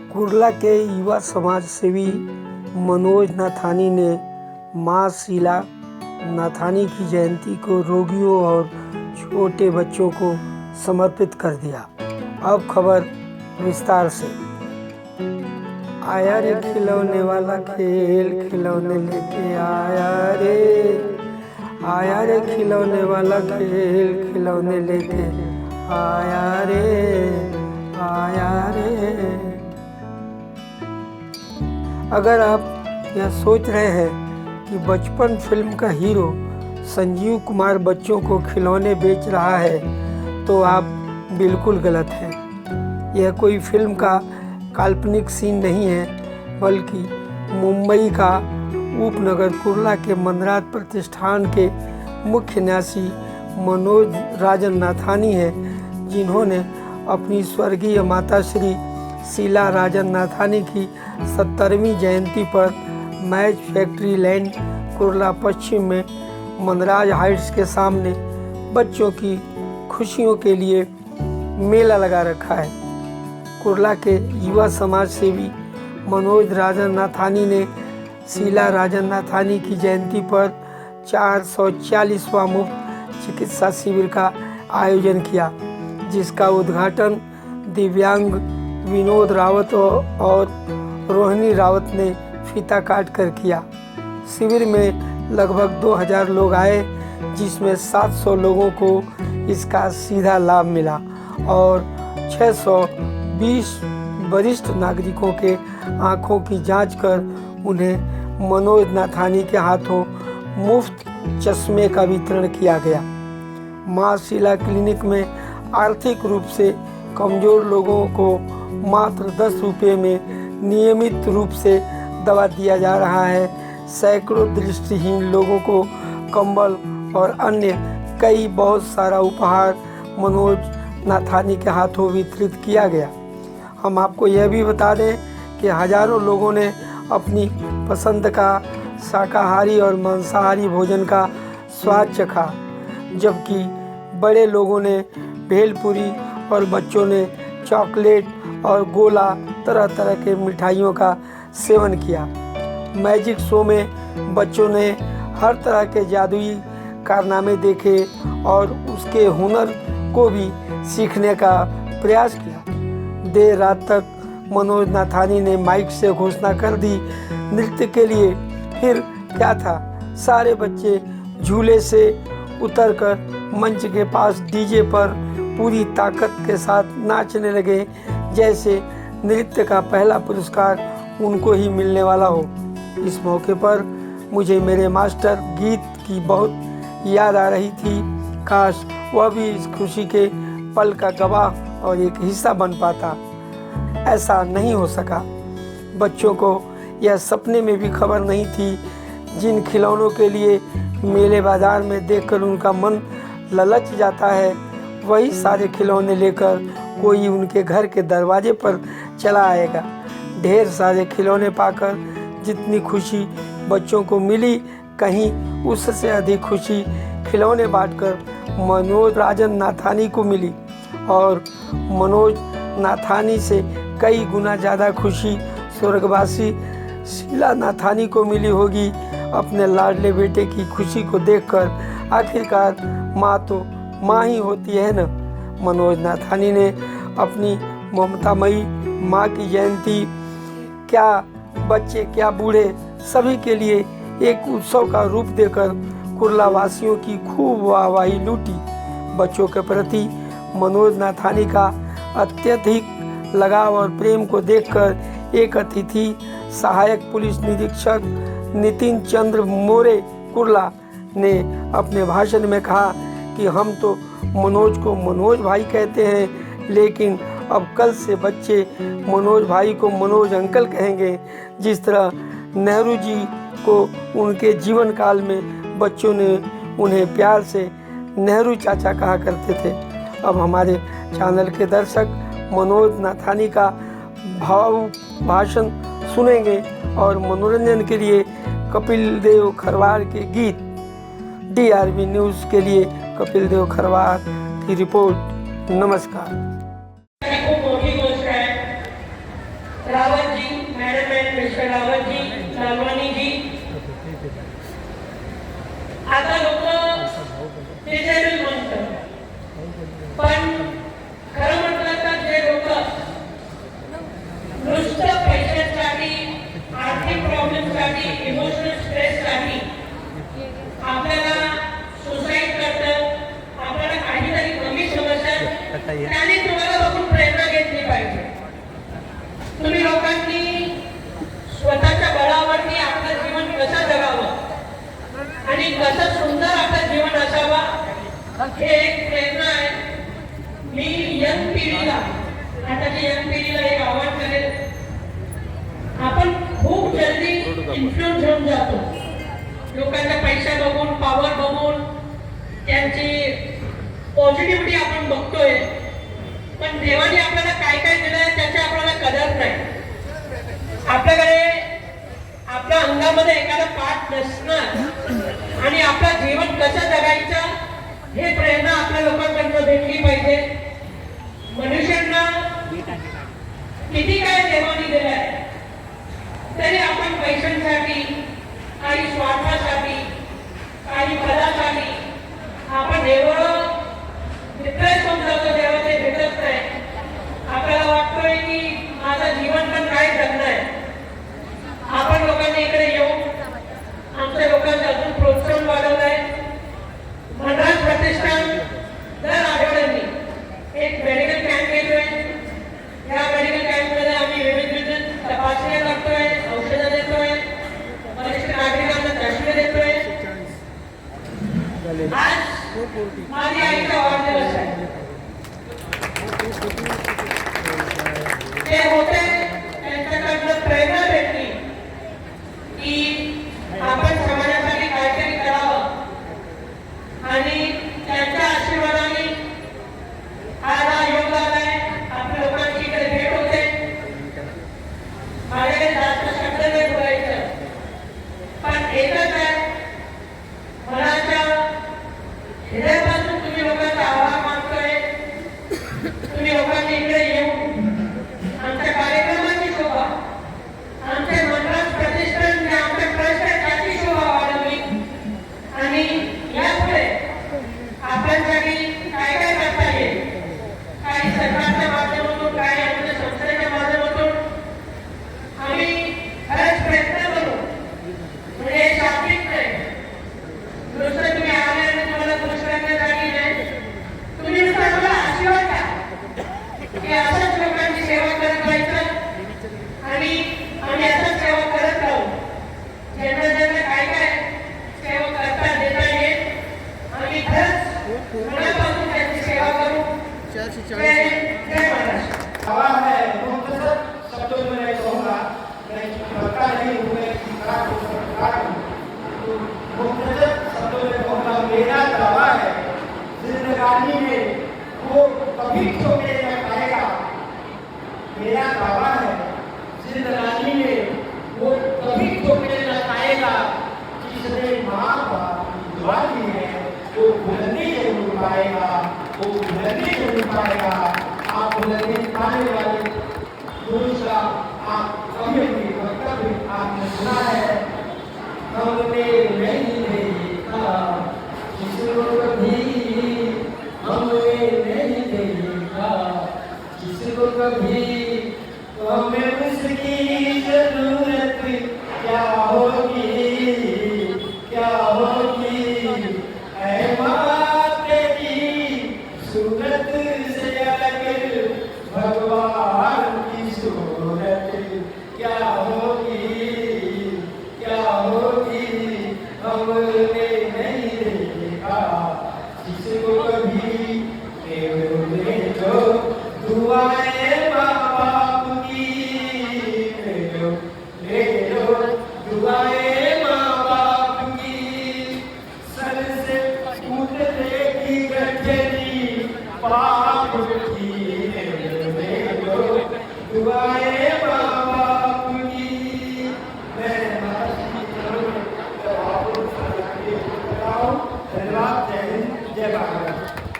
कुर्ला के युवा समाज सेवी मनोज नाथानी ने मां शीला नाथानी की जयंती को रोगियों और छोटे बच्चों को समर्पित कर दिया। अब खबर विस्तार से। आया रे खिलौने वाला खेल, खिलौने लेके आया रे। आया रे खिलौने वाला खेल, खिलौने लेके आया रे, आया रे। अगर आप यह सोच रहे हैं कि बचपन फिल्म का हीरो संजीव कुमार बच्चों को खिलौने बेच रहा है, तो आप बिल्कुल गलत हैं। यह कोई फिल्म का काल्पनिक सीन नहीं है, बल्कि मुंबई का उपनगर कुर्ला के मनराज प्रतिष्ठान के मुख्य न्यासी मनोज राजन नाथानी हैं, जिन्होंने अपनी स्वर्गीय माता श्री शीला राजन नाथानी की 70वीं जयंती पर मैच फैक्ट्री लैंड कुर्ला पश्चिम में मनराज हाइट्स के सामने बच्चों की खुशियों के लिए मेला लगा रखा है। कुर्ला के युवा समाज सेवी मनोज राजन नाथानी ने शीला राजन नाथानी की जयंती पर 440वां मुफ्त चिकित्सा शिविर का आयोजन किया, जिसका उद्घाटन दिव्यांग विनोद रावत और रोहिणी रावत ने फीता काट कर किया। शिविर में लगभग 2000 लोग आए, जिसमें 700 लोगों को इसका सीधा लाभ मिला और 620 वरिष्ठ नागरिकों के आंखों की जांच कर उन्हें मनोज नाथानी के हाथों मुफ्त चश्मे का वितरण किया गया। मां शीला क्लिनिक में आर्थिक रूप से कमजोर लोगों को मात्र 10 रुपये में नियमित रूप से दवा दिया जा रहा है। सैकड़ों दृष्टिहीन लोगों को कंबल और अन्य कई बहुत सारा उपहार मनोज नाथानी के हाथों वितरित किया गया। हम आपको यह भी बता दें कि हजारों लोगों ने अपनी पसंद का शाकाहारी और मांसाहारी भोजन का स्वाद चखा, जबकि बड़े लोगों ने भेलपुरी और बच्चों ने चॉकलेट और गोला तरह तरह के मिठाइयों का सेवन किया। मैजिक शो में बच्चों ने हर तरह के जादुई कारनामे देखे और उसके हुनर को भी सीखने का प्रयास किया। देर रात तक मनोज नाथानी ने माइक से घोषणा कर दी, नृत्य के लिए। फिर क्या था, सारे बच्चे झूले से उतरकर मंच के पास डीजे पर पूरी ताकत के साथ नाचने लगे, जैसे नृत्य का पहला पुरस्कार उनको ही मिलने वाला हो। इस मौके पर मुझे मेरे मास्टर गीत की बहुत याद आ रही थी। काश वह भी इस खुशी के पल का गवाह और एक हिस्सा बन पाता। ऐसा नहीं हो सका। बच्चों को यह सपने में भी खबर नहीं थी, जिन खिलौनों के लिए मेले बाजार में देखकर उनका मन ललच जाता है, वही सारे खिलौने लेकर कोई उनके घर के दरवाजे पर चला आएगा। ढेर सारे खिलौने पाकर जितनी खुशी बच्चों को मिली, कहीं उससे अधिक खुशी खिलौने बांटकर मनोज राजन नाथानी को मिली, और मनोज नाथानी से कई गुना ज़्यादा खुशी स्वर्गवासी शीला नाथानी को मिली होगी। अपने लाडले बेटे की खुशी को देखकर आखिरकार माँ तो माँ ही होती है न। मनोज नाथानी ने अपनी ममतामयी माँ की जयंती क्या बच्चे क्या बूढ़े सभी के लिए एक उत्सव का रूप देकर कुर्ला वासियों की खूब वाहवाही लूटी। बच्चों के प्रति मनोज नाथानी का अत्यधिक लगाव और प्रेम को देखकर एक अतिथि सहायक पुलिस निरीक्षक नितिन चंद्र मोरे कुर्ला ने अपने भाषण में कहा कि हम तो मनोज को मनोज भाई कहते हैं, लेकिन अब कल से बच्चे मनोज भाई को मनोज अंकल कहेंगे। जिस तरह नेहरू जी को उनके जीवन काल में बच्चों ने उन्हें प्यार से नेहरू चाचा कहा करते थे, अब हमारे चैनल के दर्शक मनोज नाथानी का भावुक भाषण सुनेंगे और मनोरंजन के लिए कपिल देव खरवार के गीत। DRB न्यूज़ के लिए कपिल देव खरवार की रिपोर्ट। नमस्कार। शेखावत जी, लालवानी जी, आता लोक डिसेबल म्हणतात, पण खरं म्हटलं तर जे लोक नुसतं पैशांसाठी, आर्थिक प्रॉब्लेमसाठी, इमोशनल स्ट्रेससाठी आपल्याला सुसाईड करतात, आपल्याला काहीतरी कमी समजतात, त्याने तुम्हाला बघून प्रेरणा घेतली पाहिजे. तुम्ही लोकांनी स्वतःच्या बळावरती आपलं जीवन कसं जगावं आणि कसं सुंदर आपलं जीवन असावं हे एक प्रेरणा आहे. मी यंग पिढीला, आताच्या यंग पिढीला एक आवाहन करेल, आपण खूप जल्दी इन्फ्लुएन्स होऊन जातो लोकांचा पैसा बघून, पॉवर बघून, त्यांची पॉझिटिव्हिटी आपण बघतोय, पण देवाने आपल्याला काय काय दिलंय त्याची आपल्याला कदर नाही. आपल्याकडे आपल्या अंगामध्ये एखादा पाठ नसणार आणि आपलं जीवन कसं जगायचं हे प्रेरणा आपल्या लोकांकडनं भेटली पाहिजे. मनुष्यांना किती काय देवाने दिलंय तरी आपण पैशांसाठी, काही स्वार्थासाठी, काही पदासाठी आपण एवढं डिप्रेस होऊन जातो तेव्हा ते भेटत नाही. आपल्याला वाटतोय की माझं जीवन पण काय जगणं आहे. आपण लोकांनी इकडे येऊन आमच्या लोकांचं अजून प्रोत्साहन वाढवलं आहे. मनराज प्रतिष्ठान दर आठवड्यानी एक मेडिकल कॅम्प घेतोय. या मेडिकल कॅम्पमध्ये आम्ही विविध तपासण्या करतोय, औषधं देतोय, वरिष्ठ नागरिकांना चष्मे देतोय. आज माझी आईचा वाढदिवस आहे. ते होते त्यांच्याकडनं प्रेरणा भेटली की आपण समाजासाठी काहीतरी करावं आणि त्यांच्या आशीर्वादाने आज हा योग आलाय. आपल्या लोकांची इकडे भेट होते. माझ्याकडे जास्त शब्द नाही बोलायचं, पण एकच आहे, मनाच्या हृदयापासून तुम्ही लोकांचा आभार मानतोय. तुम्ही लोकांनी इकडे येऊन आमच्या कार्यक्रमाची शोभा, आमच्या मनराज प्रतिष्ठान जे आमच्या ट्रस्ट आहे त्याची शोभा वाढवली आणि यापुढे आपल्यासाठी काय काय करता येईल, काही सरकारच्या माध्यमातून, काही आमच्या संस्थेच्या माध्यमातून आम्ही खरंच प्रयत्न करू. म्हणजे शाब्दिक नाही, दुसरं तुम्ही आले आणि तुम्हाला खुश करण्यासाठी नाही, तुम्ही नुसतं आम्हाला आशीर्वाद द्या की असंच लोकांची सेवा करत राहायचं आणि आम्ही असंच सेवा करत राहू. ज्यांना ज्यांना काय काय सेवा करता देता येईल आम्ही खरंच मनापासून त्यांची सेवा करू. जय महाराष्ट्र. हवा है मुख्तसर शब्दों में मैं कहूँगा, मैं पता नहीं हूँ मैं कितना कुछ सरकार हूँ, तो मुख्तसर शब्दों में कहूँगा, मेरा दावा है जिंदगानी में वो कभी छोड़ने न पाएगा. मेरा दावा है जिंदगानी में वो कभी छोड़ने न पाएगा. जिसने माँ बाप की दुआ की है वो बुलंदी जरूर पाएगा, वो बुलंदी जरूर पाएगा. आप बुलंदी पाने वाले दूसरा आप कभी भी वक्तव्य आपने सुना है, हमने नहीं देखा किसको कभी, हमने नहीं देखा किसको कभी, तो हमें उसकी जरूरत क्या होगी, क्या होगी. ऐ माँ तेरी सूरत से अलग भगवान की सूरत क्या होगी, क्या होगी. हमने नहीं देखा किसको कभी, ले लो दुआएं माँ बाप की, ले लो दुआएं माँ बाप की. सर से उतरे की गठरी पाप की, ले लो दुआएं